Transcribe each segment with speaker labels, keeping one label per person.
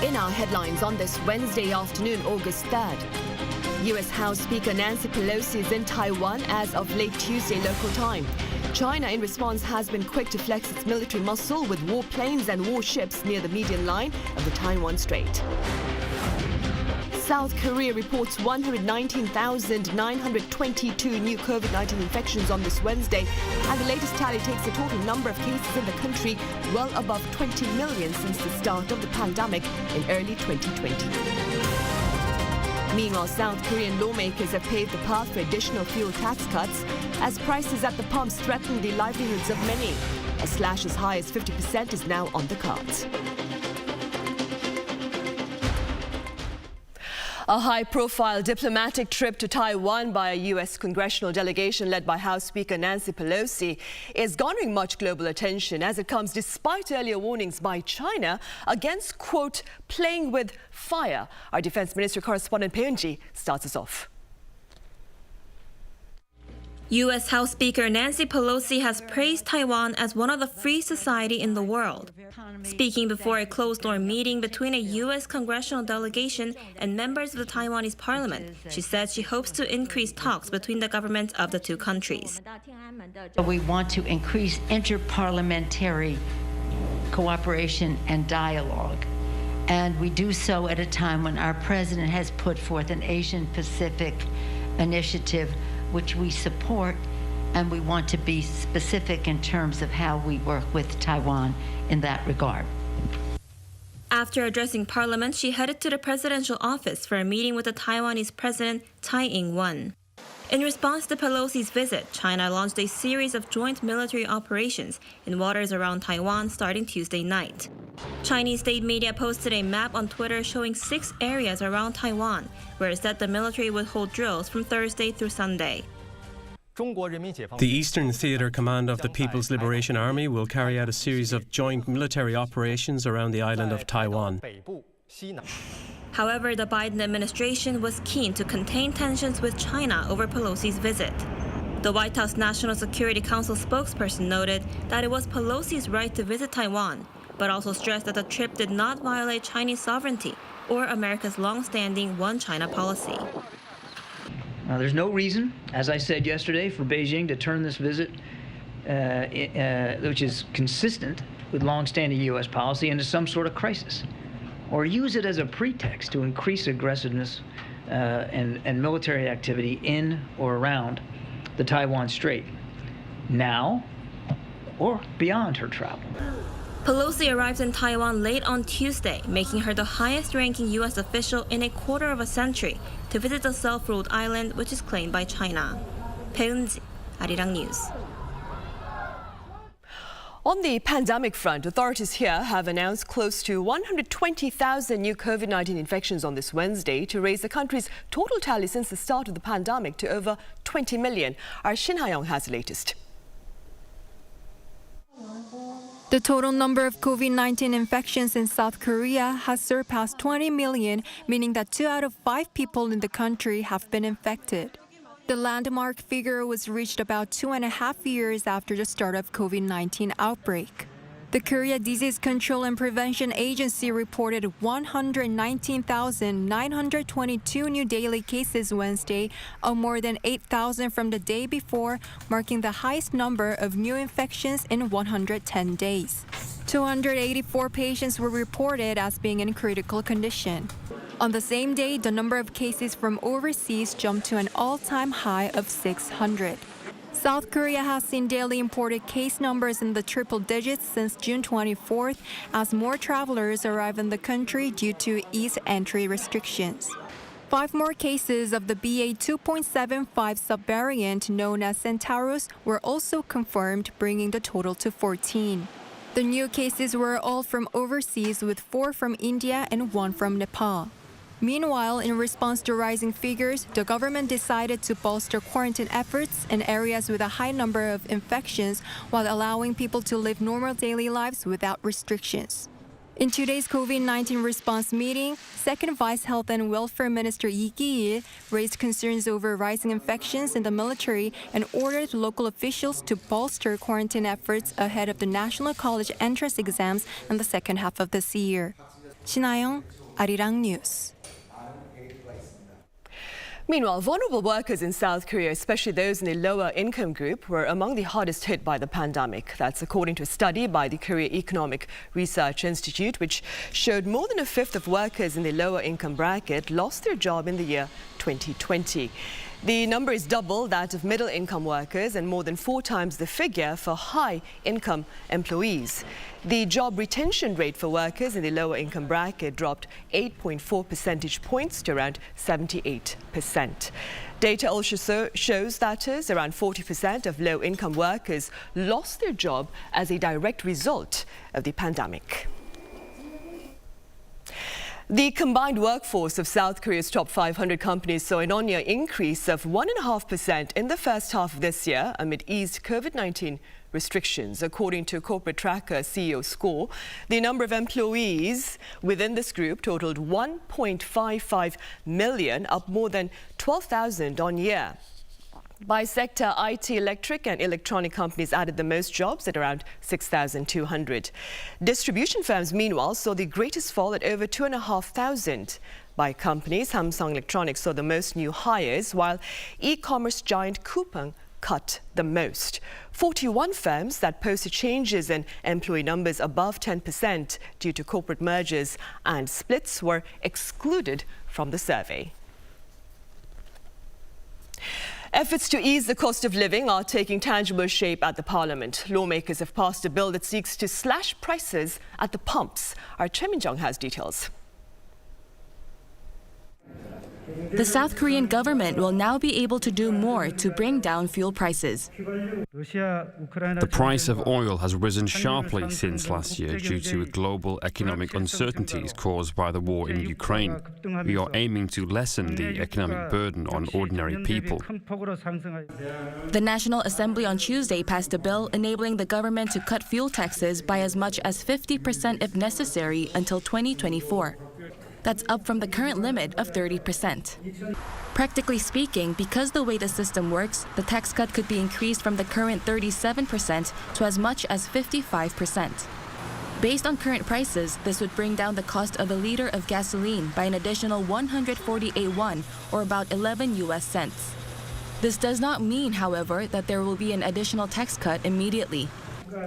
Speaker 1: In our headlines on this Wednesday afternoon, August 3rd. U.S. House Speaker Nancy Pelosi is in Taiwan as of late Tuesday local time. China, in response, has been quick to flex its military muscle with warplanes and warships near the median line of the Taiwan Strait. South Korea reports 119,922 new COVID-19 infections on this Wednesday, and the latest tally takes the total number of cases in the country well above 20 million since the start of the pandemic in early 2020. Meanwhile, South Korean lawmakers have paved the path for additional fuel tax cuts as prices at the pumps threaten the livelihoods of many. A slash as high as 50% is now on the cards. A high-profile diplomatic trip to Taiwan by a U.S. congressional delegation led by House Speaker Nancy Pelosi is garnering much global attention as it comes despite earlier warnings by China against, quote, playing with fire. Our Defense Ministry correspondent Peunji starts us off.
Speaker 2: U.S. House Speaker Nancy Pelosi has praised Taiwan as one of the free society in the world. Speaking before a closed-door meeting between a U.S. congressional delegation and members of the Taiwanese Parliament, she said she hopes to increase talks between the governments of the two countries.
Speaker 3: We want to increase interparliamentary cooperation and dialogue. And we do so at a time when our president has put forth an Asian-Pacific initiative which we support, and we want to be specific in terms of how we work with Taiwan in that regard.
Speaker 2: After addressing Parliament, she headed to the presidential office for a meeting with the Taiwanese President Tsai Ing-wen. In response to Pelosi's visit, China launched a series of joint military operations in waters around Taiwan starting Tuesday night. Chinese state media posted a map on Twitter showing 6 areas around Taiwan, where it said the military would hold drills from Thursday through Sunday.
Speaker 4: The Eastern Theater Command of the People's Liberation Army will carry out a series of joint military operations around the island of Taiwan.
Speaker 2: However, the Biden administration was keen to contain tensions with China over Pelosi's visit. The White House National Security Council spokesperson noted that it was Pelosi's right to visit Taiwan, but also stressed that the trip did not violate Chinese sovereignty or America's long-standing One China policy.
Speaker 5: There's no reason, as I said yesterday, for Beijing to turn this visit, which is consistent with long-standing U.S. policy, into some sort of crisis, or use it as a pretext to increase aggressiveness and military activity in or around the Taiwan Strait, now or beyond her travel.
Speaker 2: Pelosi arrived in Taiwan late on Tuesday, making her the highest-ranking U.S. official in a quarter of a century to visit the self-ruled island, which is claimed by China. Peunji, Arirang News.
Speaker 1: On the pandemic front, authorities here have announced close to 120,000 new COVID-19 infections on this Wednesday to raise the country's total tally since the start of the pandemic to over 20 million. Our Shin Ha-young has the latest.
Speaker 6: The total number of COVID-19 infections in South Korea has surpassed 20 million, meaning that 2 out of 5 people in the country have been infected. The landmark figure was reached about 2.5 years after the start of COVID-19 outbreak. The Korea Disease Control and Prevention Agency reported 119,922 new daily cases Wednesday, up more than 8,000 from the day before, marking the highest number of new infections in 110 days. 284 patients were reported as being in critical condition. On the same day, the number of cases from overseas jumped to an all-time high of 600. South Korea has seen daily imported case numbers in the triple digits since June 24th as more travelers arrive in the country due to eased entry restrictions. 5 more cases of the BA 2.75 subvariant known as Centaurus were also confirmed, bringing the total to 14. The new cases were all from overseas, with 4 from India and 1 from Nepal. Meanwhile, in response to rising figures, the government decided to bolster quarantine efforts in areas with a high number of infections while allowing people to live normal daily lives without restrictions. In today's COVID-19 response meeting, Second Vice Health and Welfare Minister Lee Ki-il raised concerns over rising infections in the military and ordered local officials to bolster quarantine efforts ahead of the National College entrance exams in the second half of this year. 신하영, Arirang News.
Speaker 1: Meanwhile, vulnerable workers in South Korea, especially those in the lower income group, were among the hardest hit by the pandemic. That's according to a study by the Korea Economic Research Institute, which showed more than a fifth of workers in the lower income bracket lost their job in the year 2020. The number is double that of middle-income workers and more than 4 times the figure for high-income employees. The job retention rate for workers in the lower-income bracket dropped 8.4 percentage points to around 78%. Data also shows that around 40% of low-income workers lost their job as a direct result of the pandemic. The combined workforce of South Korea's top 500 companies saw an on-year increase of 1.5% in the first half of this year amid eased COVID-19 restrictions. According to corporate tracker CEO Score, the number of employees within this group totaled 1.55 million, up more than 12,000 on year. By sector, IT, electric and electronic companies added the most jobs at around 6,200. Distribution firms, meanwhile, saw the greatest fall at over 2,500. By companies, Samsung Electronics saw the most new hires, while e-commerce giant Coupang cut the most. 41 firms that posted changes in employee numbers above 10% due to corporate mergers and splits were excluded from the survey. Efforts to ease the cost of living are taking tangible shape at the Parliament. Lawmakers have passed a bill that seeks to slash prices at the pumps. Our Choi Min-jung has details.
Speaker 7: The South Korean government will now be able to do more to bring down fuel prices.
Speaker 8: The price of oil has risen sharply since last year due to global economic uncertainties caused by the war in Ukraine. We are aiming to lessen the economic burden on ordinary people.
Speaker 7: The National Assembly on Tuesday passed a bill enabling the government to cut fuel taxes by as much as 50% if necessary until 2024. That's up from the current limit of 30%. Practically speaking, because the way the system works, the tax cut could be increased from the current 37% to as much as 55%. Based on current prices, this would bring down the cost of a liter of gasoline by an additional 148 won, or about 11 US cents. This does not mean, however, that there will be an additional tax cut immediately.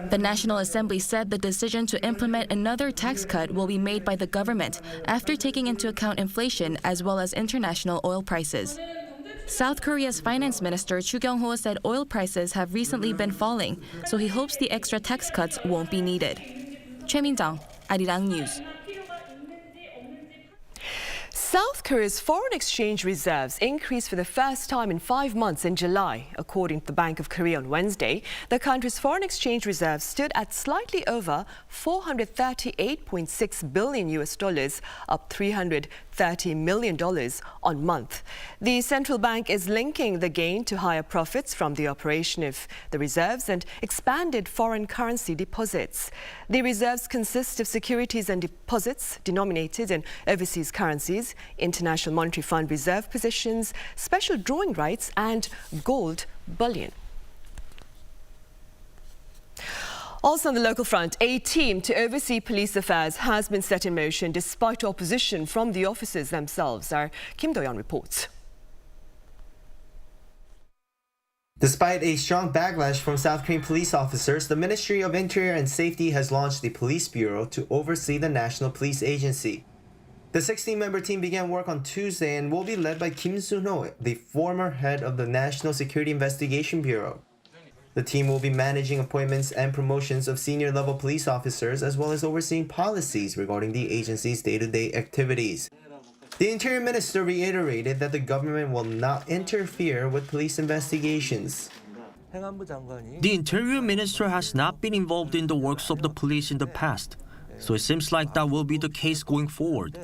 Speaker 7: The National Assembly said the decision to implement another tax cut will be made by the government after taking into account inflation as well as international oil prices. South Korea's Finance Minister Chu Gyeong said oil prices have recently been falling, so he hopes the extra tax cuts won't be needed. Choi Min-jung, Arirang News.
Speaker 1: South Korea's foreign exchange reserves increased for the first time in 5 months in July. According to the Bank of Korea on Wednesday, the country's foreign exchange reserves stood at slightly over $438.6 billion, up $330 million on month. The central bank is linking the gain to higher profits from the operation of the reserves and expanded foreign currency deposits. The reserves consist of securities and deposits denominated in overseas currencies, International Monetary Fund reserve positions, special drawing rights and gold bullion. Also on the local front, a team to oversee police affairs has been set in motion despite opposition from the officers themselves. Our Kim Do-yeon reports.
Speaker 9: Despite a strong backlash from South Korean police officers, the Ministry of Interior and Safety has launched the Police Bureau to oversee the National Police Agency. The 16-member team began work on Tuesday and will be led by Kim Sun-ho, the former head of the National Security Investigation Bureau. The team will be managing appointments and promotions of senior-level police officers as well as overseeing policies regarding the agency's day-to-day activities. The Interior Minister reiterated that the government will not interfere with police investigations.
Speaker 10: The Interior Minister has not been involved in the works of the police in the past, so it seems like that will be the case going forward.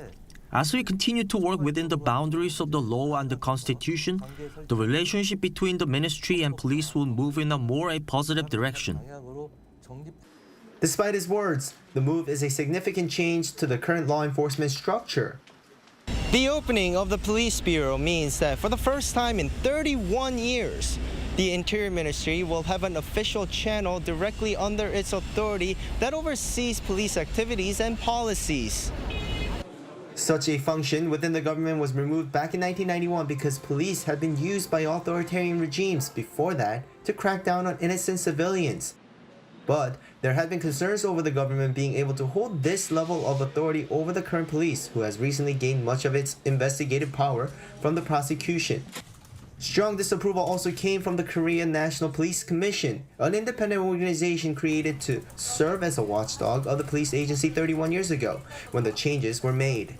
Speaker 10: As we continue to work within the boundaries of the law and the Constitution, the relationship between the ministry and police will move in a more positive direction.
Speaker 9: Despite his words, the move is a significant change to the current law enforcement structure.
Speaker 11: The opening of the Police Bureau means that for the first time in 31 years, the Interior Ministry will have an official channel directly under its authority that oversees police activities and policies.
Speaker 9: Such a function within the government was removed back in 1991 because police had been used by authoritarian regimes before that to crack down on innocent civilians. But there had been concerns over the government being able to hold this level of authority over the current police, who has recently gained much of its investigative power from the prosecution. Strong disapproval also came from the Korean National Police Commission, an independent organization created to serve as a watchdog of the police agency 31 years ago, when the changes were made.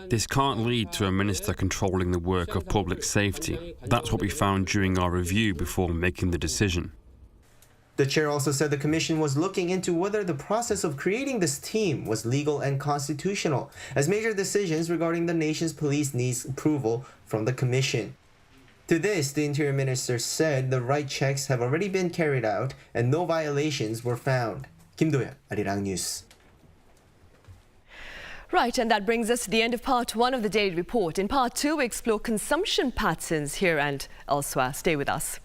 Speaker 8: This can't lead to a minister controlling the work of public safety. That's what we found during our review before making the decision.
Speaker 9: The chair also said the commission was looking into whether the process of creating this team was legal and constitutional, as major decisions regarding the nation's police needs approval from the commission. To this, the Interior Minister said the right checks have already been carried out and no violations were found. Kim Do-yeon, Arirang News.
Speaker 1: Right, and that brings us to the end of part 1 of the Daily Report. In part 2, we explore consumption patterns here and elsewhere. Stay with us.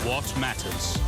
Speaker 12: What matters?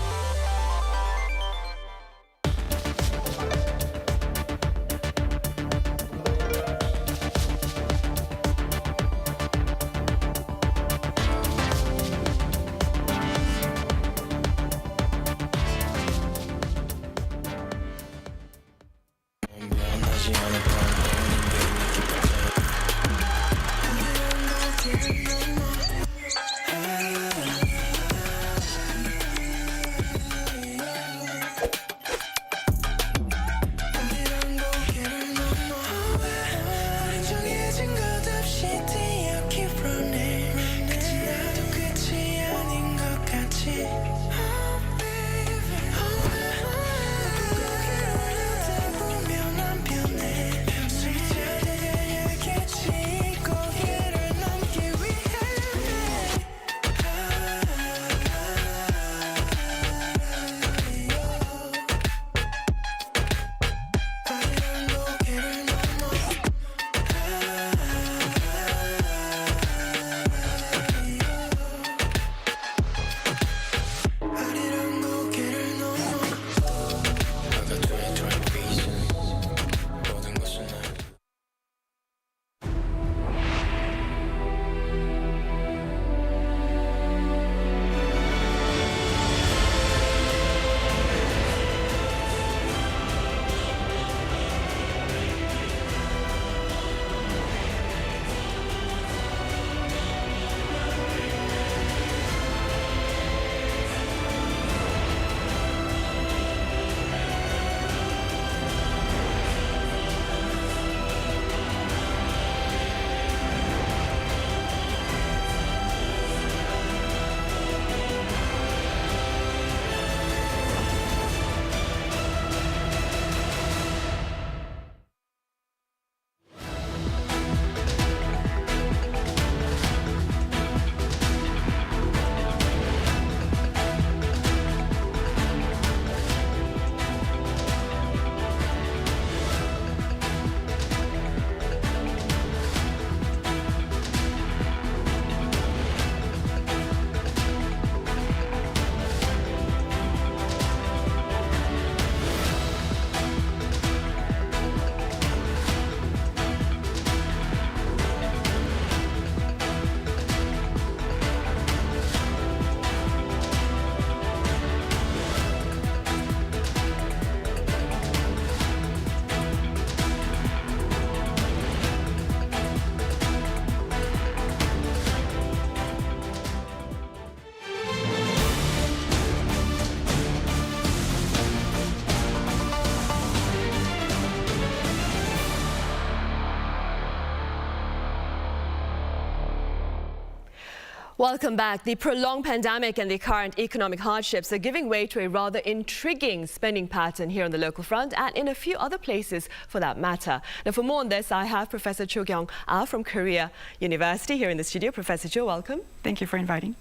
Speaker 1: Welcome back. The prolonged pandemic and the current economic hardships are giving way to a rather intriguing spending pattern here on the local front and in a few other places for that matter. Now, for more on this, I have Professor Chu Gyeong from Korea University here in the studio. Professor Chu, welcome.
Speaker 12: Thank you for inviting.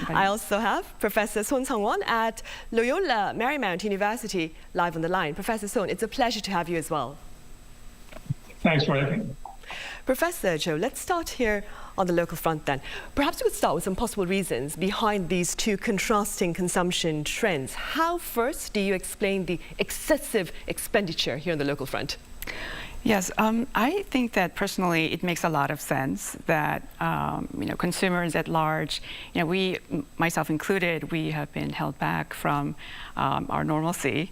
Speaker 1: I also have Professor Son Sang-won at Loyola Marymount University live on the line. Professor Son, it's a pleasure to have you as well.
Speaker 13: Thanks for having me.
Speaker 1: Professor Chu, let's start here on the local front then. Perhaps we could start with some possible reasons behind these two contrasting consumption trends. How first do you explain the excessive expenditure here on the local front?
Speaker 12: Yes, I think that personally it makes a lot of sense that consumers at large, we, myself included, we have been held back from our normalcy.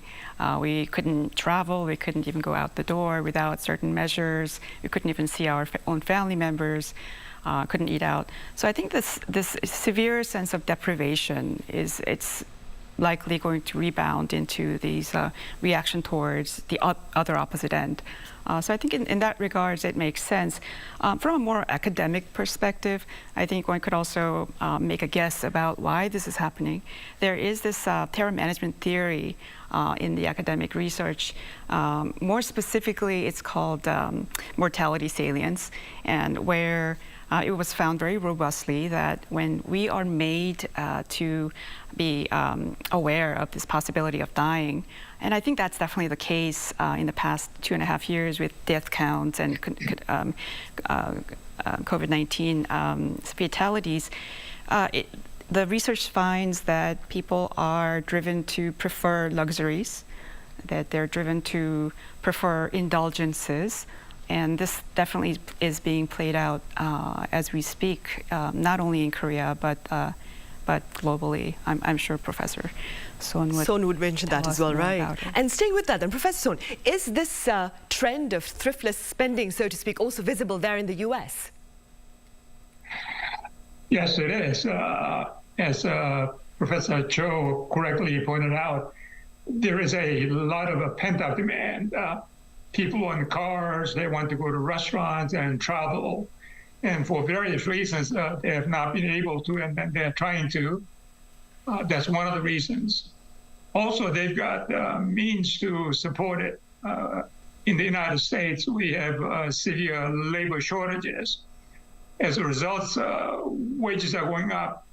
Speaker 12: We couldn't travel, we couldn't even go out the door without certain measures. We couldn't even see our own family members, couldn't eat out. So I think this severe sense of deprivation it's likely going to rebound into these reaction towards the other opposite end. So I think in that regards, it makes sense. From a more academic perspective, I think one could also make a guess about why this is happening. There is this terror management theory in the academic research. More specifically, it's called mortality salience, and where it was found very robustly that when we are made to be aware of this possibility of dying, and I think that's definitely the case in the past 2.5 years with death counts and COVID-19 fatalities, the research finds that people are driven to prefer luxuries, that they're driven to prefer indulgences. And this definitely is being played out as we speak, not only in Korea, but globally. I'm sure Professor Son would
Speaker 1: mention that as well, right? And staying with that, then, Professor Son, is this trend of thriftless spending, so to speak, also visible there in the US?
Speaker 13: Yes, it is. As Professor Cho correctly pointed out, there is a lot of a pent-up demand. People own cars, they want to go to restaurants and travel. And for various reasons, they have not been able to, and they're trying to. That's one of the reasons. Also, they've got means to support it. In the United States, we have severe labor shortages. As a result, wages are going up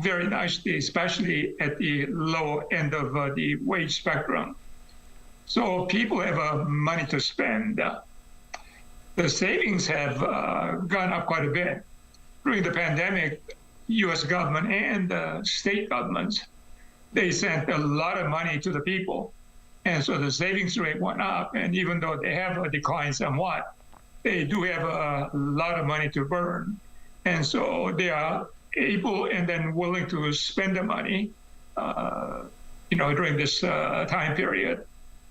Speaker 13: very nicely, especially at the low end of the wage spectrum. So people have money to spend. The savings have gone up quite a bit. During the pandemic, U.S. government and state governments, they sent a lot of money to the people. And so the savings rate went up. And even though they have declined somewhat, they do have a lot of money to burn. And so they are able and then willing to spend the money, during this time period.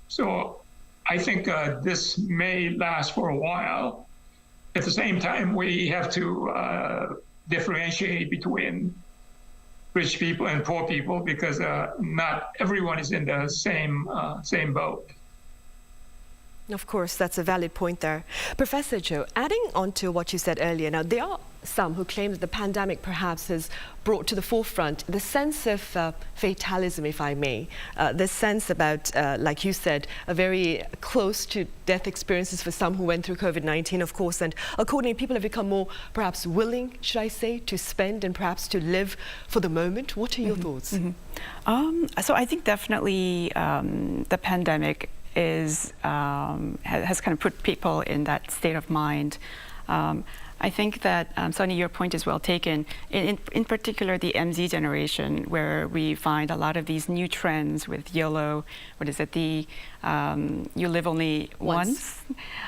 Speaker 13: So I think this may last for a while. At the same time, we have to differentiate between rich people and poor people because not everyone is in the same boat.
Speaker 1: Of course, that's a valid point there. Professor Chu, adding on to what you said earlier, now there are some who claim that the pandemic perhaps has brought to the forefront the sense of fatalism, if I may, the sense about, like you said, a very close to death experiences for some who went through COVID-19, of course, and accordingly people have become more perhaps willing, should I say, to spend and perhaps to live for the moment. What are your thoughts?
Speaker 12: So I think definitely the pandemic has kind of put people in that state of mind. I think that, Sonny, your point is well taken. In particular, the MZ generation, where we find a lot of these new trends with YOLO, you live only once.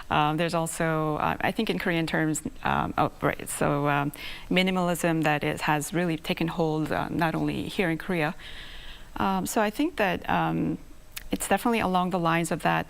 Speaker 12: There's also, I think in Korean terms, minimalism that has really taken hold not only here in Korea. So I think that it's definitely along the lines of that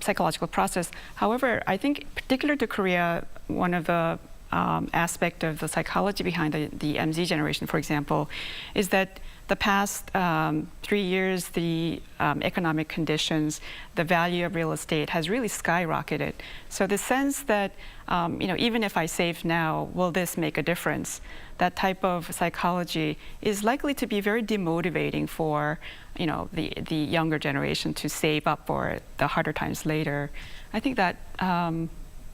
Speaker 12: psychological process. However, I think particular to Korea, one of the aspect of the psychology behind the MZ generation, for example, is that the past 3 years, the economic conditions, the value of real estate has really skyrocketed. So the sense that, even if I save now, will this make a difference? That type of psychology is likely to be very demotivating for, the younger generation to save up for the harder times later. I think that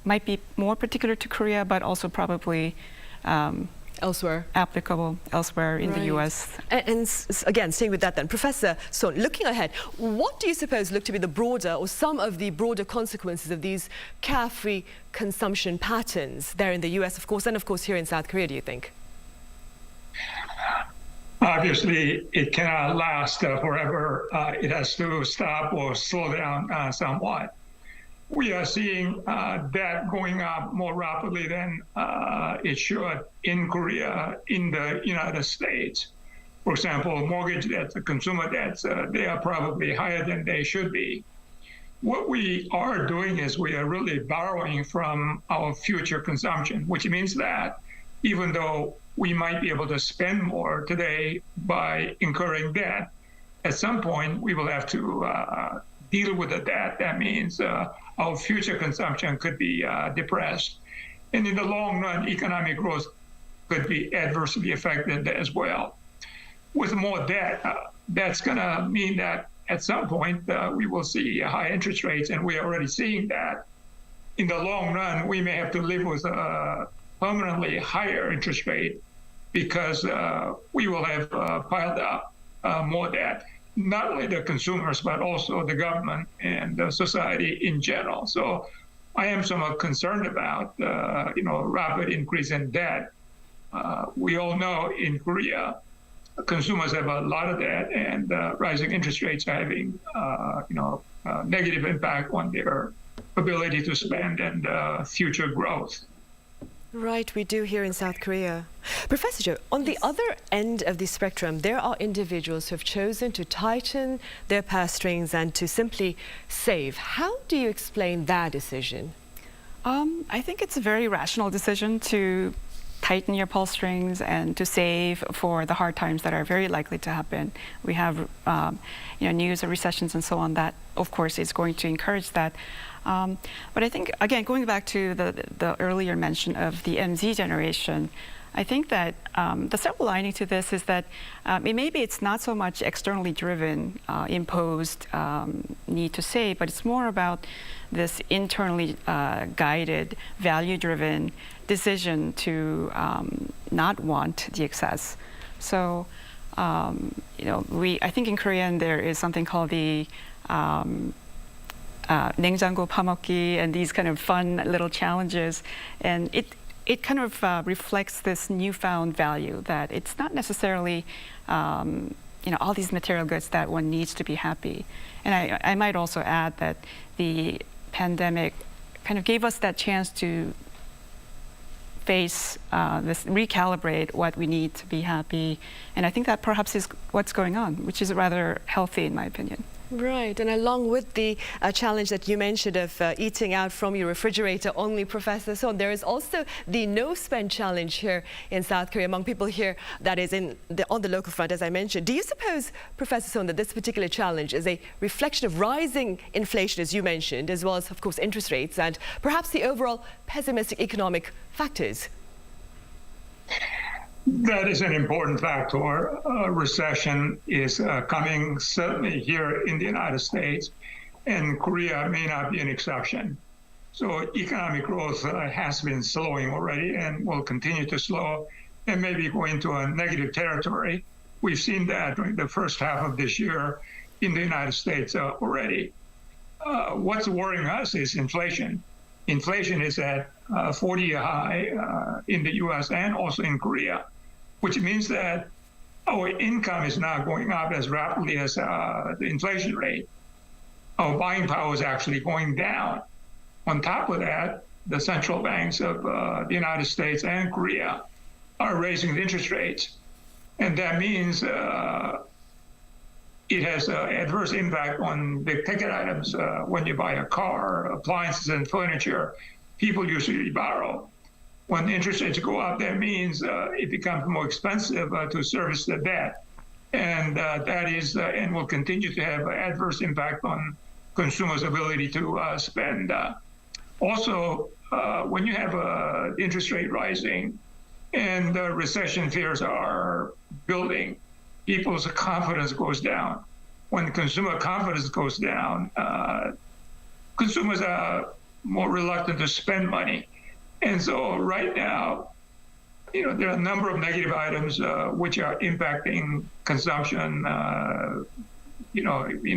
Speaker 12: might be more particular to Korea, but also probably
Speaker 1: elsewhere,
Speaker 12: applicable elsewhere in the U.S.
Speaker 1: And again, staying with that then, Professor Son, looking ahead, what do you suppose look to be the broader or some of the broader consequences of these carefree consumption patterns there in the U.S., of course, and of course here in South Korea, do you think?
Speaker 13: Obviously, it cannot last forever. It has to stop or slow down somewhat. We are seeing debt going up more rapidly than it should in Korea, in the United States. For example, mortgage debts, the consumer debts, they are probably higher than they should be. What we are doing is we are really borrowing from our future consumption, which means that even though we might be able to spend more today by incurring debt, at some point we will have to deal with the debt. That means our future consumption could be depressed. And in the long run, economic growth could be adversely affected as well. With more debt, that's going to mean that at some point we will see high interest rates, and we're already seeing that. In the long run, we may have to live with a permanently higher interest rate because we will have piled up more debt. Not only the consumers, but also the government and the society in general. So I am somewhat concerned about, rapid increase in debt. We all know in Korea, consumers have a lot of debt, and rising interest rates are having, negative impact on their ability to spend and future growth.
Speaker 1: Right, we do here in South Korea. Professor Chu, on the other end of the spectrum, there are individuals who have chosen to tighten their purse strings and to simply save. How do you explain that decision?
Speaker 12: I think it's a very rational decision to tighten your purse strings and to save for the hard times that are very likely to happen. We have news of recessions and so on that, of course, is going to encourage that. But I think, again, going back to the earlier mention of the MZ generation, I think that the silver lining to this is that maybe it's not so much externally driven, imposed need to save, but it's more about this internally guided, value-driven decision to not want the excess. So, I think in Korean there is something called the 냉장고 파먹기, and these kind of fun little challenges, and it kind of reflects this newfound value that it's not necessarily all these material goods that one needs to be happy. And I might also add that the pandemic kind of gave us that chance to face recalibrate what we need to be happy, and I think that perhaps is what's going on, which is rather healthy in my opinion.
Speaker 1: Right, and along with the challenge that you mentioned of eating out from your refrigerator only, Professor Son, there is also the no-spend challenge here in South Korea among people here that is on the local front, as I mentioned. Do you suppose, Professor Son, that this particular challenge is a reflection of rising inflation, as you mentioned, as well as, of course, interest rates and perhaps the overall pessimistic economic factors?
Speaker 13: That is an important factor. Recession is coming certainly here in the United States, and Korea may not be an exception. So economic growth has been slowing already and will continue to slow and maybe go into a negative territory. We've seen that during the first half of this year in the United States already. What's worrying us is inflation. Inflation is at 40-year high in the U.S. and also in Korea, which means that our income is not going up as rapidly as the inflation rate. Our buying power is actually going down. On top of that, the central banks of the United States and Korea are raising the interest rates. And that means it has an adverse impact on big ticket items. When you buy a car, appliances and furniture, people usually borrow. when interest rates go up, that means it becomes more expensive to service the debt. And that is, and will continue to have an adverse impact on consumers' ability to spend. Also, when you have interest rate rising and recession fears are building, people's confidence goes down. When consumer confidence goes down, consumers are more reluctant to spend money. And so right now, there are a number of negative items which are impacting consumption, in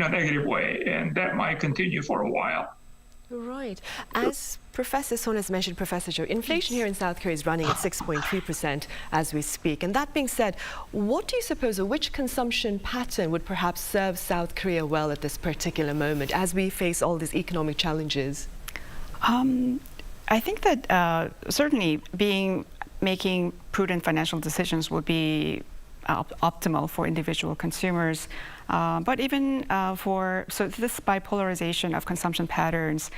Speaker 13: a negative way, and that might continue for a while.
Speaker 1: Right. As Professor Son has mentioned, Professor Chu, inflation here in South Korea is running at 6.3% as we speak. And that being said, what do you suppose, or which consumption pattern would perhaps serve South Korea well at this particular moment as we face all these economic challenges?
Speaker 12: I think that certainly making prudent financial decisions would be optimal for individual consumers. But even so this bipolarization of consumption patterns,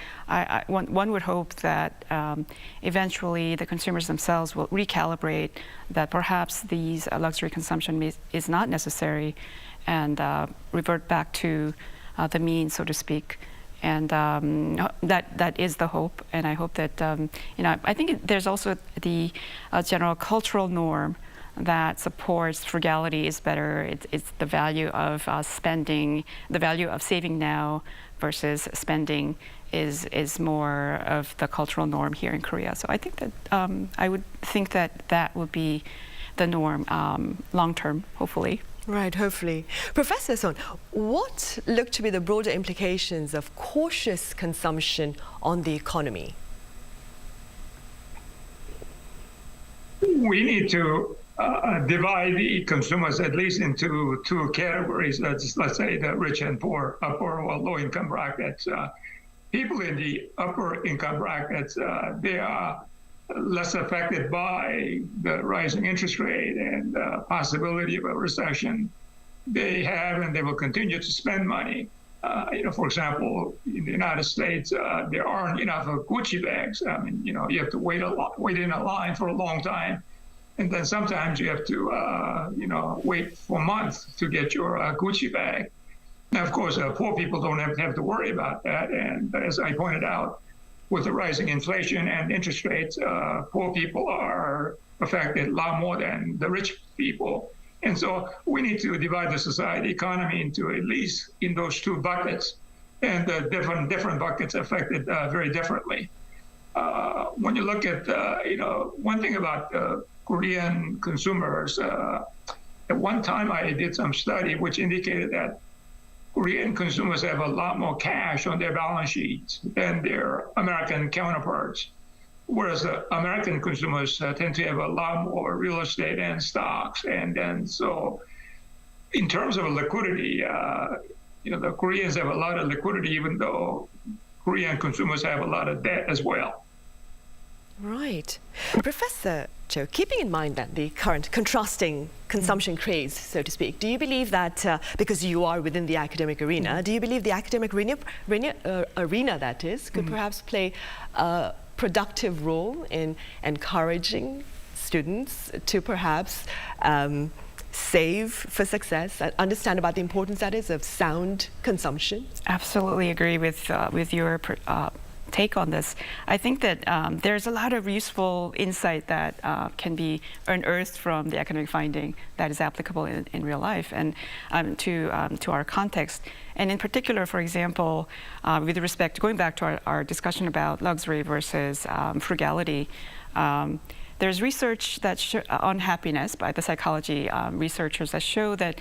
Speaker 12: one would hope that eventually the consumers themselves will recalibrate that perhaps these luxury consumption is not necessary and revert back to the mean, so to speak. And that is the hope, and I hope that I think there's also the general cultural norm that supports frugality is better. It's the value of spending, the value of saving now versus spending is more of the cultural norm here in Korea. So I think that I would think that would be the norm long term, hopefully.
Speaker 1: Right, hopefully. Professor Son, what look to be the broader implications of cautious consumption on the economy?
Speaker 13: We need to divide the consumers at least into two categories. Let's say the rich and poor, upper or low income brackets. People in the upper income brackets, they are less affected by the rising interest rate and possibility of a recession. They have and they will continue to spend money. For example, in the United States, there aren't enough Gucci bags. I mean, you have to wait in a line for a long time. And then sometimes you have to, wait for months to get your Gucci bag. Now, of course, poor people don't have to worry about that. And as I pointed out, with the rising inflation and interest rates, poor people are affected a lot more than the rich people. And so we need to divide the society economy into at least in those two buckets, and the different buckets affected very differently. When you look at, one thing about Korean consumers, at one time I did some study which indicated that Korean consumers have a lot more cash on their balance sheets than their American counterparts, whereas American consumers tend to have a lot more real estate and stocks. And then so in terms of liquidity, the Koreans have a lot of liquidity, even though Korean consumers have a lot of debt as well.
Speaker 1: Right. Professor Chu, keeping in mind that the current contrasting consumption craze, so to speak, do you believe that, because you are within the academic arena, do you believe the academic arena that is, could perhaps play a productive role in encouraging students to perhaps save for success, understand about the importance that is of sound consumption?
Speaker 12: Absolutely agree with your take on this. I think that there's a lot of useful insight that can be unearthed from the academic finding that is applicable in real life and to our context. And in particular, for example, with respect to going back to our discussion about luxury versus frugality, there's research that on happiness by the psychology researchers that show that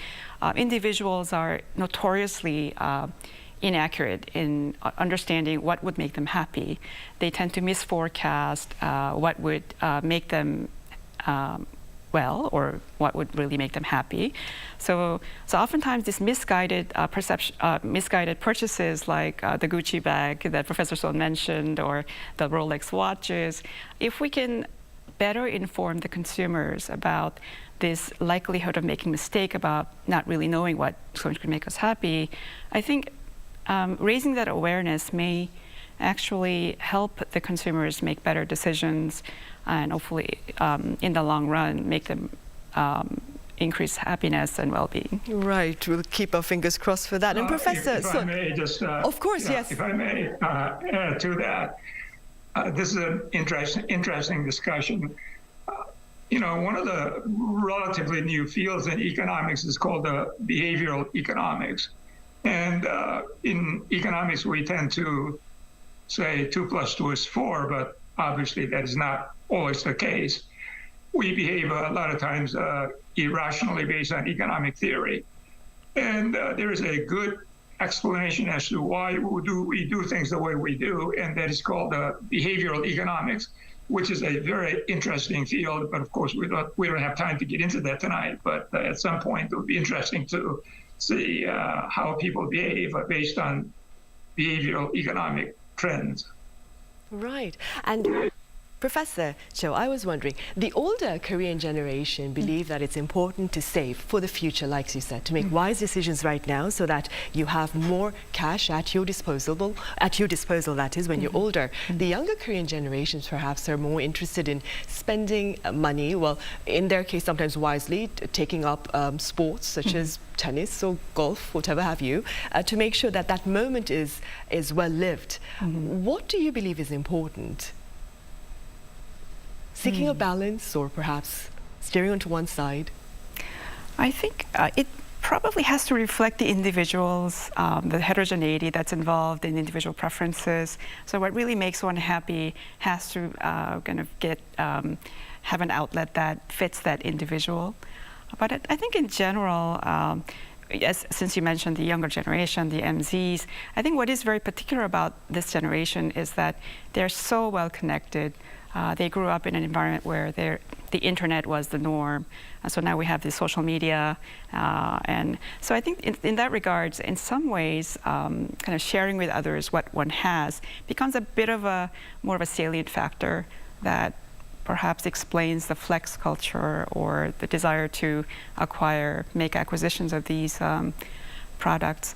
Speaker 12: individuals are notoriously inaccurate in understanding what would make them happy. They tend to misforecast what would make them well, or what would really make them happy. So oftentimes these misguided misguided purchases, like the Gucci bag that Professor Son mentioned, or the Rolex watches, if we can better inform the consumers about this likelihood of making a mistake about not really knowing what's going to make us happy, I think raising that awareness may actually help the consumers make better decisions and hopefully in the long run make them increase happiness and well-being.
Speaker 1: Right, we'll keep our fingers crossed for that. And Professor,
Speaker 13: if I may just,
Speaker 1: of course, yes.
Speaker 13: If I may add to that, this is an interesting discussion. One of the relatively new fields in economics is called behavioral economics. And in economics, we tend to say 2 + 2 is 4, but obviously that is not always the case. We behave a lot of times irrationally based on economic theory. And there is a good explanation as to why we do things the way we do, and that is called behavioral economics, which is a very interesting field. But of course, we don't have time to get into that tonight. But at some point, it would be interesting to see how people behave based on behavioral economic trends.
Speaker 1: Right. And Professor Cho, I was wondering, the older Korean generation believe that it's important to save for the future, like you said, to make wise decisions right now so that you have more cash at your disposal, that is, when you're older. The younger Korean generations perhaps are more interested in spending money, well, in their case, sometimes wisely, taking up sports such as tennis or golf, whatever have you, to make sure that that moment is well lived. What do you believe is important? Seeking a balance or perhaps steering onto one side?
Speaker 12: I think it probably has to reflect the individuals, the heterogeneity that's involved in individual preferences. So what really makes one happy has to kind of have an outlet that fits that individual. But I think in general, yes, since you mentioned the younger generation, the MZs, I think what is very particular about this generation is that they're so well connected. They grew up in an environment where the internet was the norm. So now we have the social media. And so I think in that regards, in some ways, kind of sharing with others what one has becomes a bit of more of a salient factor that perhaps explains the flex culture or the desire to make acquisitions of these products.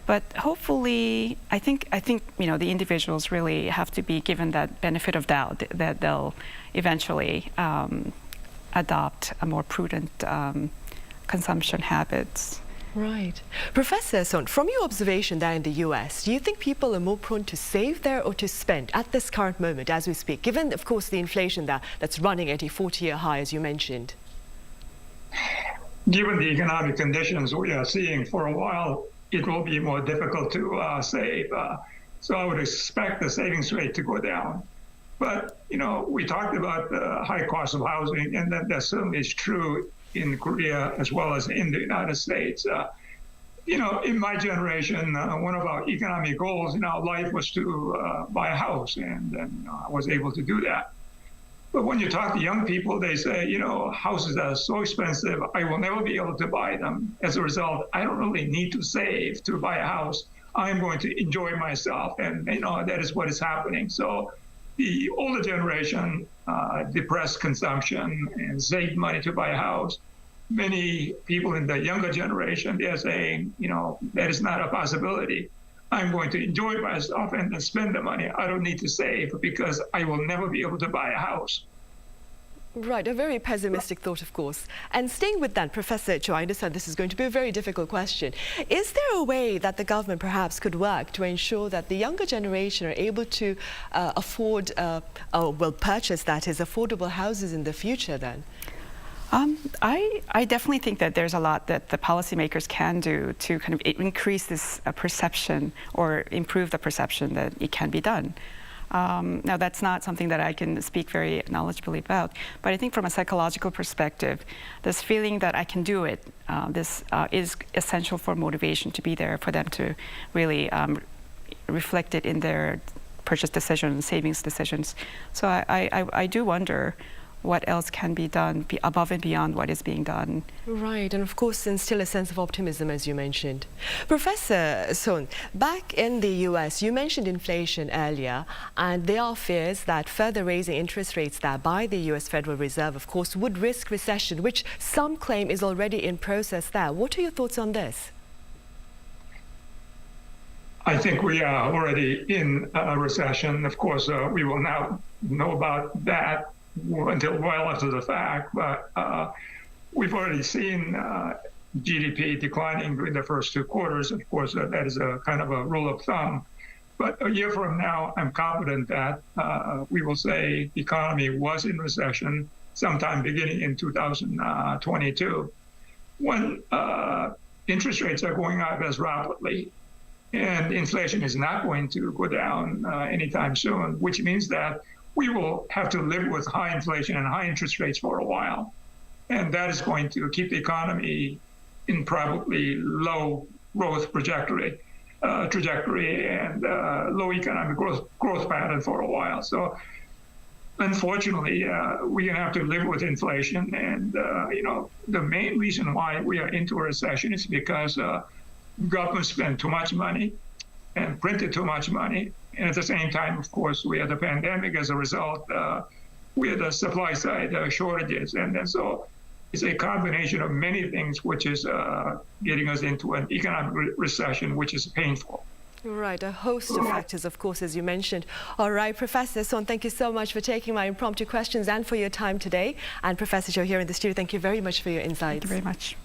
Speaker 12: But hopefully, I think the individuals really have to be given that benefit of doubt that they'll eventually adopt a more prudent consumption habits.
Speaker 1: Right. Professor Son, from your observation there in the US, do you think people are more prone to save there or to spend at this current moment as we speak, given, of course, the inflation that's running at a 40-year high, as you mentioned?
Speaker 13: Given the economic conditions we are seeing for a while, it will be more difficult to save. So I would expect the savings rate to go down. But, we talked about the high cost of housing, and that certainly is true in Korea as well as in the United States. In my generation, one of our economic goals in our life was to buy a house, and I was able to do that. But when you talk to young people, they say, houses are so expensive, I will never be able to buy them. As a result, I don't really need to save to buy a house. I'm going to enjoy myself, and that is what is happening. So the older generation depressed consumption and saved money to buy a house. Many people in the younger generation, they're saying, that is not a possibility. I'm going to enjoy myself and then spend the money. I don't need to save because I will never be able to buy a house.
Speaker 1: Right, a very pessimistic thought, of course. And staying with that, Professor Chu, I understand this is going to be a very difficult question. Is there a way that the government perhaps could work to ensure that the younger generation are able to afford, purchase, that is, affordable houses in the future then?
Speaker 12: I definitely think that there's a lot that the policymakers can do to kind of increase this perception or improve the perception that it can be done. Now, that's not something that I can speak very knowledgeably about, but I think from a psychological perspective, this feeling that I can do it, this is essential for motivation to be there for them to really reflect it in their purchase decisions, savings decisions. So I do wonder what else can be done above and beyond what is being done.
Speaker 1: Right, and of course instill a sense of optimism, as you mentioned. Professor Son, back in the US, you mentioned inflation earlier, and there are fears that further raising interest rates there by the US Federal Reserve, of course, would risk recession, which some claim is already in process there. What are your thoughts on this?
Speaker 13: I think we are already in a recession. Of course, we will not know about that until well after the fact, but we've already seen GDP declining during the first 2 quarters. Of course, that is a kind of a rule of thumb. But a year from now, I'm confident that we will say the economy was in recession sometime beginning in 2022, when interest rates are going up as rapidly, and inflation is not going to go down anytime soon, which means that we will have to live with high inflation and high interest rates for a while. And that is going to keep the economy in probably low growth trajectory and low economic growth pattern for a while. So unfortunately, we're going to have to live with inflation. And, the main reason why we are into a recession is because government spent too much money and printed too much money. And at the same time, of course, we had the pandemic. As a result, we had the supply side shortages. And so it's a combination of many things, which is getting us into an economic recession, which is painful.
Speaker 1: Right, a host of factors, of course, as you mentioned. All right, Professor Son, thank you so much for taking my impromptu questions and for your time today. And Professor Chu here in the studio, thank you very much for your insights.
Speaker 12: Thank you very much.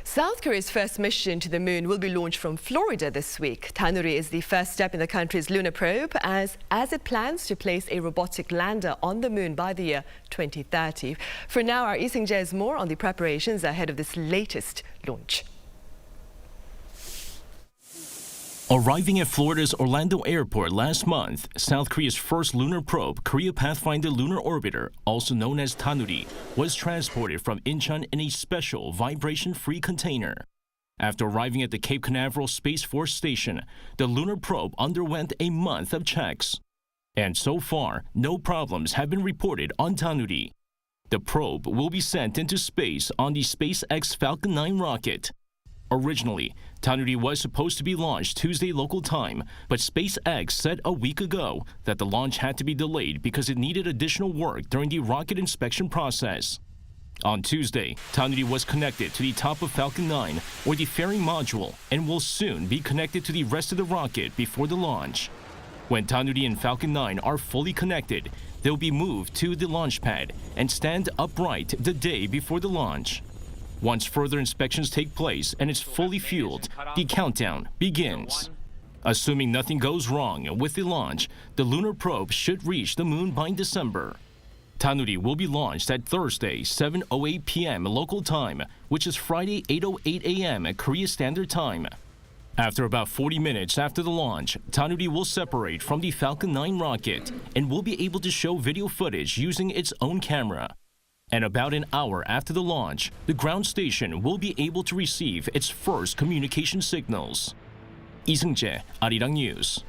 Speaker 1: South Korea's first mission to the moon will be launched from Florida this week. Danuri is the first step in the country's lunar probe as it plans to place a robotic lander on the moon by the year 2030. For now, our Lee Seung-jae has more on the preparations ahead of this latest launch.
Speaker 14: Arriving at Florida's Orlando Airport last month, South Korea's first lunar probe, Korea Pathfinder Lunar Orbiter, also known as Danuri, was transported from Incheon in a special vibration-free container. After arriving at the Cape Canaveral Space Force Station, the lunar probe underwent a month of checks. And so far, no problems have been reported on Danuri. The probe will be sent into space on the SpaceX Falcon 9 rocket. Originally, Danuri was supposed to be launched Tuesday local time, but SpaceX said a week ago that the launch had to be delayed because it needed additional work during the rocket inspection process. On Tuesday, Danuri was connected to the top of Falcon 9, or the fairing module, and will soon be connected to the rest of the rocket before the launch. When Danuri and Falcon 9 are fully connected, they'll be moved to the launch pad and stand upright the day before the launch. Once further inspections take place and it's fully fueled, the countdown begins. Assuming nothing goes wrong with the launch, the lunar probe should reach the moon by December. Danuri will be launched at Thursday, 7:08 p.m. local time, which is Friday, 8:08 a.m. at Korea Standard Time. After about 40 minutes after the launch, Danuri will separate from the Falcon 9 rocket and will be able to show video footage using its own camera. And about an hour after the launch, the ground station will be able to receive its first communication signals. Lee Seung-jae, Arirang News.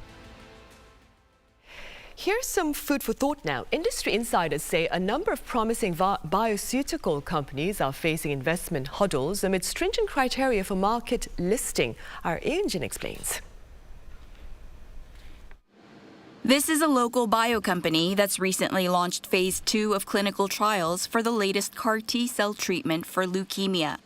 Speaker 1: Here's some food for thought now. Industry insiders say a number of promising bioceutical companies are facing investment hurdles amid stringent criteria for market listing. Our Eun-jin explains.
Speaker 15: This is a local bio company that's recently launched phase 2 of clinical trials for the latest CAR T-cell treatment for leukemia.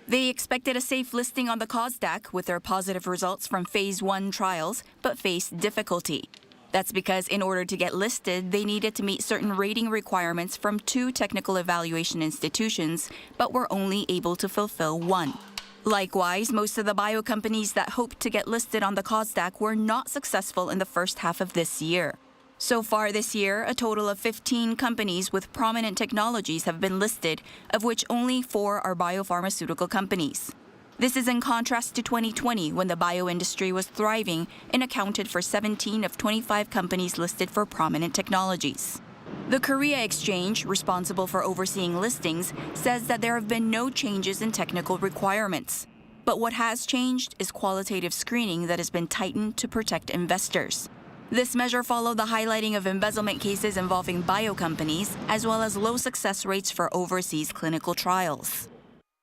Speaker 15: They expected a safe listing on the KOSDAQ with their positive results from phase 1 trials, but faced difficulty. That's because in order to get listed, they needed to meet certain rating requirements from 2 technical evaluation institutions, but were only able to fulfill 1. Likewise, most of the bio companies that hoped to get listed on the KOSDAQ were not successful in the first half of this year. So far this year, a total of 15 companies with prominent technologies have been listed, of which only 4 are biopharmaceutical companies. This is in contrast to 2020, when the bio industry was thriving and accounted for 17 of 25 companies listed for prominent technologies. The Korea Exchange, responsible for overseeing listings, says that there have been no changes in technical requirements. But what has changed is qualitative screening that has been tightened to protect investors. This measure followed the highlighting of embezzlement cases involving bio companies, as well as low success rates for overseas clinical trials.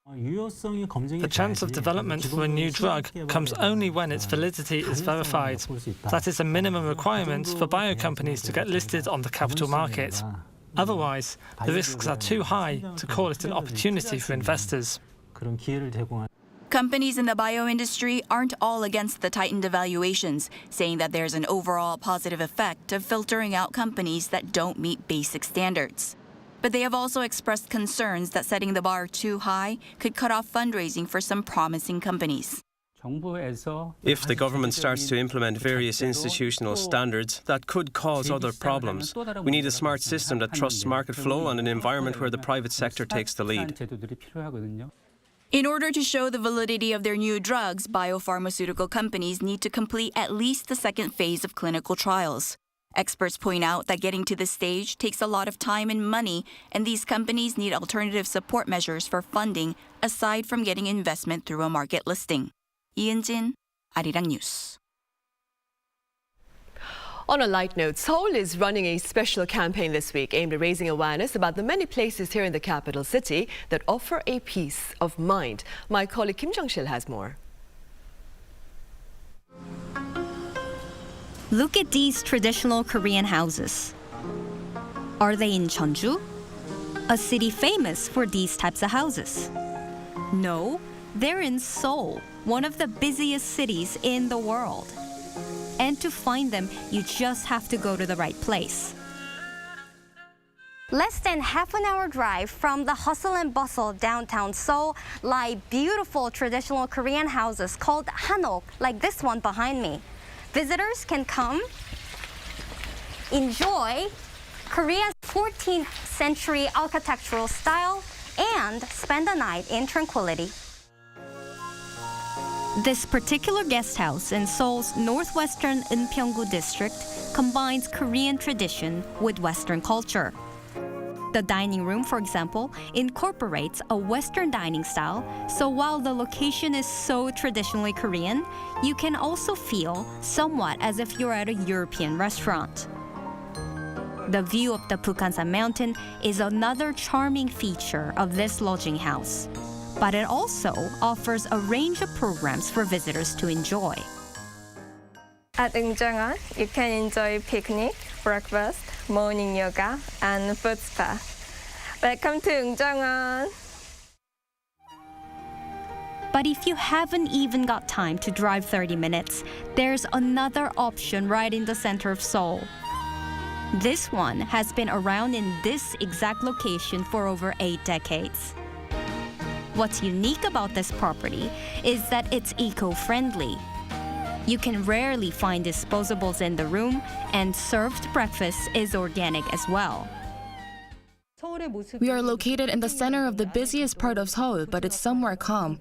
Speaker 16: The chance of development for a new drug comes only when its validity is verified. That is a minimum requirement for biocompanies to get listed on the capital market. Otherwise, the risks are too high to call it an opportunity for investors.
Speaker 15: Companies in the bio industry aren't all against the tightened evaluations, saying that there's an overall positive effect of filtering out companies that don't meet basic standards. But they have also expressed concerns that setting the bar too high could cut off fundraising for some promising companies.
Speaker 4: If the government starts to implement various institutional standards, that could cause other problems. We need a smart system that trusts market flow and an environment where the private sector takes the lead.
Speaker 15: In order to show the validity of their new drugs, biopharmaceutical companies need to complete at least the second phase of clinical trials. Experts point out that getting to this stage takes a lot of time and money, and these companies need alternative support measures for funding aside from getting investment through a market listing. 이은진, Arirang News.
Speaker 1: On a light note, Seoul is running a special campaign this week aimed at raising awareness about the many places here in the capital city that offer a peace of mind. My colleague Kim Jong-sil has more.
Speaker 17: Look at these traditional Korean houses. Are they in Jeonju? A city famous for these types of houses. No, they're in Seoul, one of the busiest cities in the world. And to find them, you just have to go to the right place.
Speaker 18: Less than half an hour drive from the hustle and bustle of downtown Seoul lie beautiful traditional Korean houses called hanok, like this one behind me. Visitors can come, enjoy Korea's 14th century architectural style, and spend the night in tranquility.
Speaker 17: This particular guest house in Seoul's northwestern Eunpyeonggu district combines Korean tradition with Western culture. The dining room, for example, incorporates a Western dining style, so while the location is so traditionally Korean, you can also feel somewhat as if you're at a European restaurant. The view of the Bukhansan mountain is another charming feature of this lodging house. But it also offers a range of programs for visitors to enjoy.
Speaker 19: At Eungjeongan, you can enjoy picnic, breakfast, morning yoga, and food spa. Welcome to Eungjeongan.
Speaker 17: But if you haven't even got time to drive 30 minutes, there's another option right in the center of Seoul. This one has been around in this exact location for over 8 decades. What's unique about this property is that it's eco-friendly. You can rarely find disposables in the room, and served breakfast is organic as well.
Speaker 7: We are located in the center of the busiest part of Seoul, but it's somewhere calm.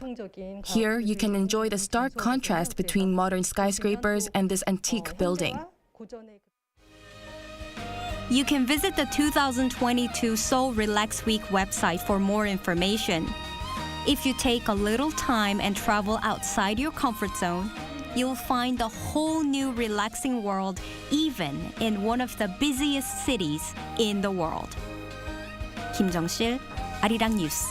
Speaker 7: Here, you can enjoy the stark contrast between modern skyscrapers and this antique building.
Speaker 17: You can visit the 2022 Seoul Relax Week website for more information. If you take a little time and travel outside your comfort zone, you'll find a whole new relaxing world even in one of the busiest cities in the world. Kim Jong-sil, Arirang News.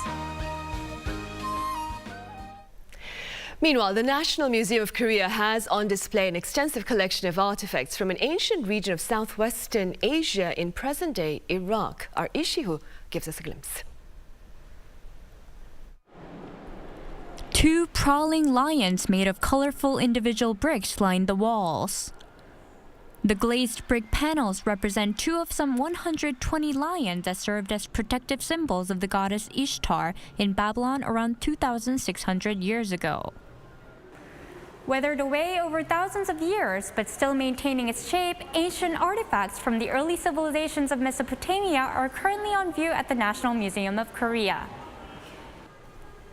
Speaker 1: Meanwhile, the National Museum of Korea has on display an extensive collection of artifacts from an ancient region of southwestern Asia in present-day Iraq. Our Ishihu gives us a glimpse.
Speaker 20: 2 prowling lions made of colorful individual bricks line the walls. The glazed brick panels represent 2 of some 120 lions that served as protective symbols of the goddess Ishtar in Babylon around 2,600 years ago.
Speaker 21: Weathered away over thousands of years, but still maintaining its shape, ancient artifacts from the early civilizations of Mesopotamia are currently on view at the National Museum of Korea.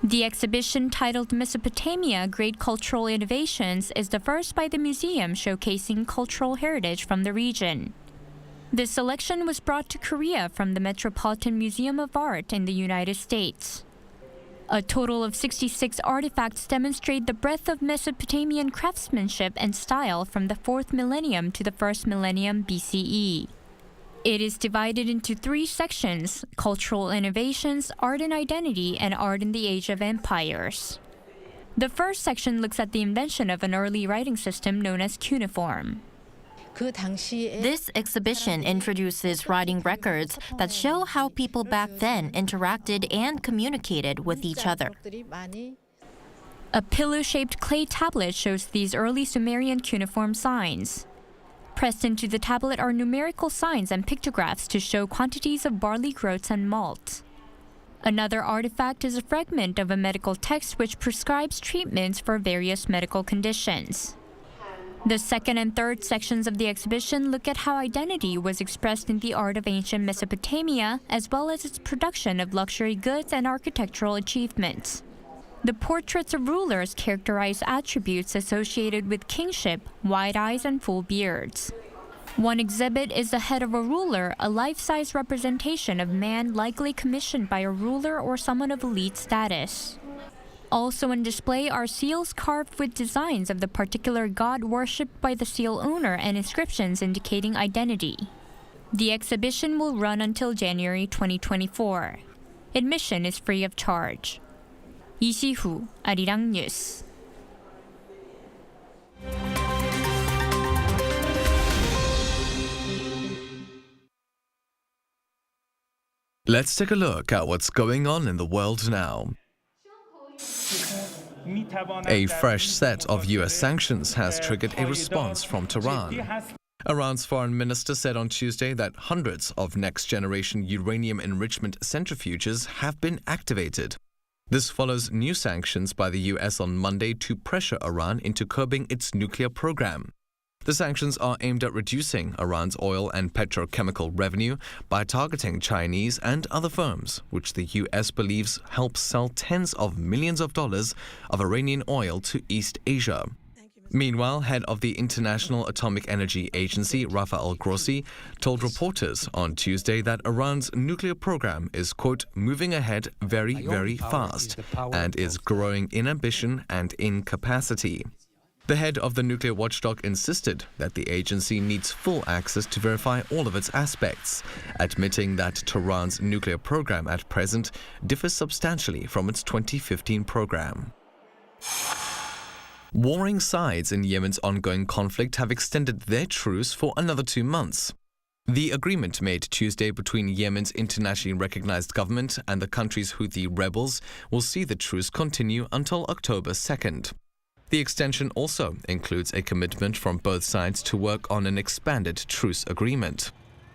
Speaker 20: The exhibition, titled Mesopotamia: Great Cultural Innovations, is the first by the museum showcasing cultural heritage from the region. This selection was brought to Korea from the Metropolitan Museum of Art in the United States. A total of 66 artifacts demonstrate the breadth of Mesopotamian craftsmanship and style from the 4th millennium to the 1st millennium BCE. It is divided into 3 sections: cultural innovations, art and identity, and art in the age of empires. The first section looks at the invention of an early writing system known as cuneiform.
Speaker 3: This exhibition introduces writing records that show how people back then interacted and communicated with each other.
Speaker 20: A pillow-shaped clay tablet shows these early Sumerian cuneiform signs. Pressed into the tablet are numerical signs and pictographs to show quantities of barley groats and malt. Another artifact is a fragment of a medical text which prescribes treatments for various medical conditions. The second and third sections of the exhibition look at how identity was expressed in the art of ancient Mesopotamia, as well as its production of luxury goods and architectural achievements. The portraits of rulers characterize attributes associated with kingship, wide eyes, and full beards. One exhibit is the head of a ruler, a life-size representation of man likely commissioned by a ruler or someone of elite status. Also on display are seals carved with designs of the particular god worshipped by the seal owner and inscriptions indicating identity. The exhibition will run until January 2024. Admission is free of charge. 이시후, Arirang News.
Speaker 22: Let's take a look at what's going on in the world now. A fresh set of US sanctions has triggered a response from Tehran. Iran's foreign minister said on Tuesday that hundreds of next-generation uranium enrichment centrifuges have been activated. This follows new sanctions by the US on Monday to pressure Iran into curbing its nuclear program. The sanctions are aimed at reducing Iran's oil and petrochemical revenue by targeting Chinese and other firms, which the US believes help sell tens of millions of dollars of Iranian oil to East Asia. Meanwhile, head of the International Atomic Energy Agency, Rafael Grossi, told reporters on Tuesday that Iran's nuclear program is, quote, moving ahead very, very fast and is growing in ambition and in capacity. The head of the nuclear watchdog insisted that the agency needs full access to verify all of its aspects, admitting that Tehran's nuclear program at present differs substantially from its 2015 program. Warring sides in Yemen's ongoing conflict have extended their truce for another 2 months. The agreement made Tuesday between Yemen's internationally recognized government and the country's Houthi rebels will see the truce continue until October 2nd. The extension also includes a commitment from both sides to work on an expanded truce agreement.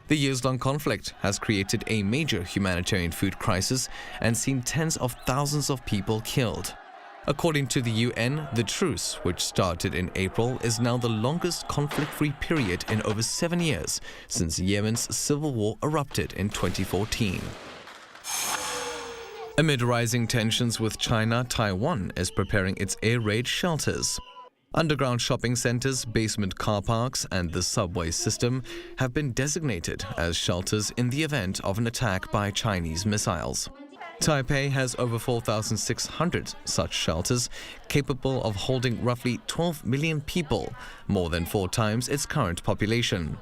Speaker 22: The years-long conflict has created a major humanitarian food crisis and seen tens of thousands of people killed. According to the UN, the truce, which started in April, is now the longest conflict-free period in over 7 years since Yemen's civil war erupted in 2014. Amid rising tensions with China, Taiwan is preparing its air raid shelters. Underground shopping centers, basement car parks, and the subway system have been designated as shelters in the event of an attack by Chinese missiles. Taipei has over 4,600 such shelters, capable of holding roughly 12 million people, more than 4 times its current population.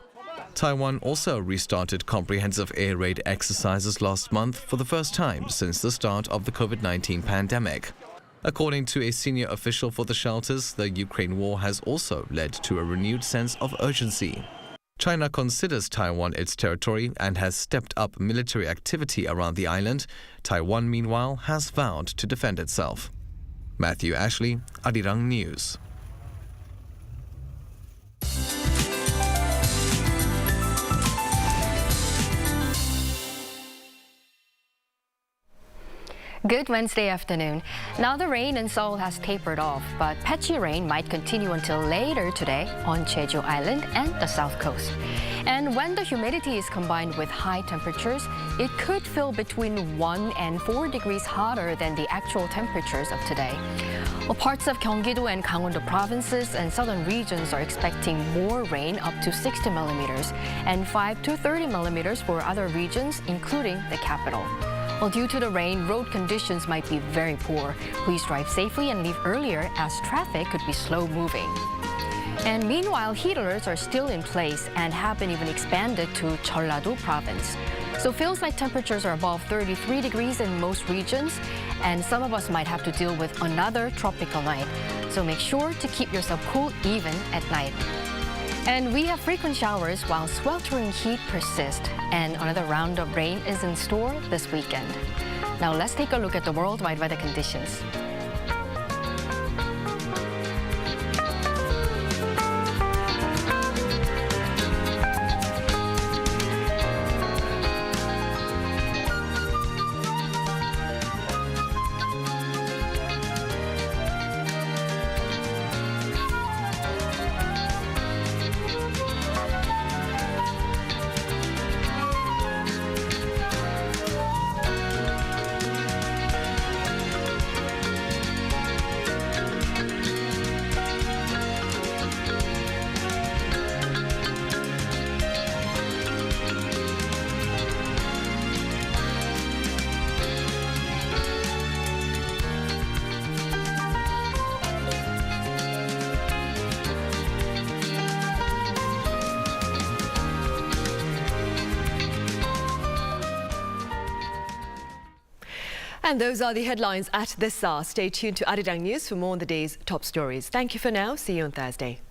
Speaker 22: Taiwan also restarted comprehensive air raid exercises last month for the first time since the start of the COVID-19 pandemic. According to a senior official for the shelters, the Ukraine war has also led to a renewed sense of urgency. China considers Taiwan its territory and has stepped up military activity around the island. Taiwan, meanwhile, has vowed to defend itself. Matthew Ashley, Arirang News.
Speaker 23: Good Wednesday afternoon. Now the rain in Seoul has tapered off, but patchy rain might continue until later today on Jeju Island and the south coast. And when the humidity is combined with high temperatures, it could feel between 1 and 4 degrees hotter than the actual temperatures of today. Well, parts of Gyeonggi-do and Gangwon-do provinces and southern regions are expecting more rain, up to 60 millimeters, and 5 to 30 millimeters for other regions, including the capital. Well, due to the rain, road conditions might be very poor. Please drive safely and leave earlier as traffic could be slow moving. And meanwhile, heat alerts are still in place and have been even expanded to Jeollado province. So feels like temperatures are above 33 degrees in most regions, and some of us might have to deal with another tropical night. So make sure to keep yourself cool even at night. And we have frequent showers while sweltering heat persists, and another round of rain is in store this weekend. Now let's take a look at the worldwide weather conditions.
Speaker 1: And those are the headlines at this hour. Stay tuned to Arirang News for more on the day's top stories. Thank you for now. See you on Thursday.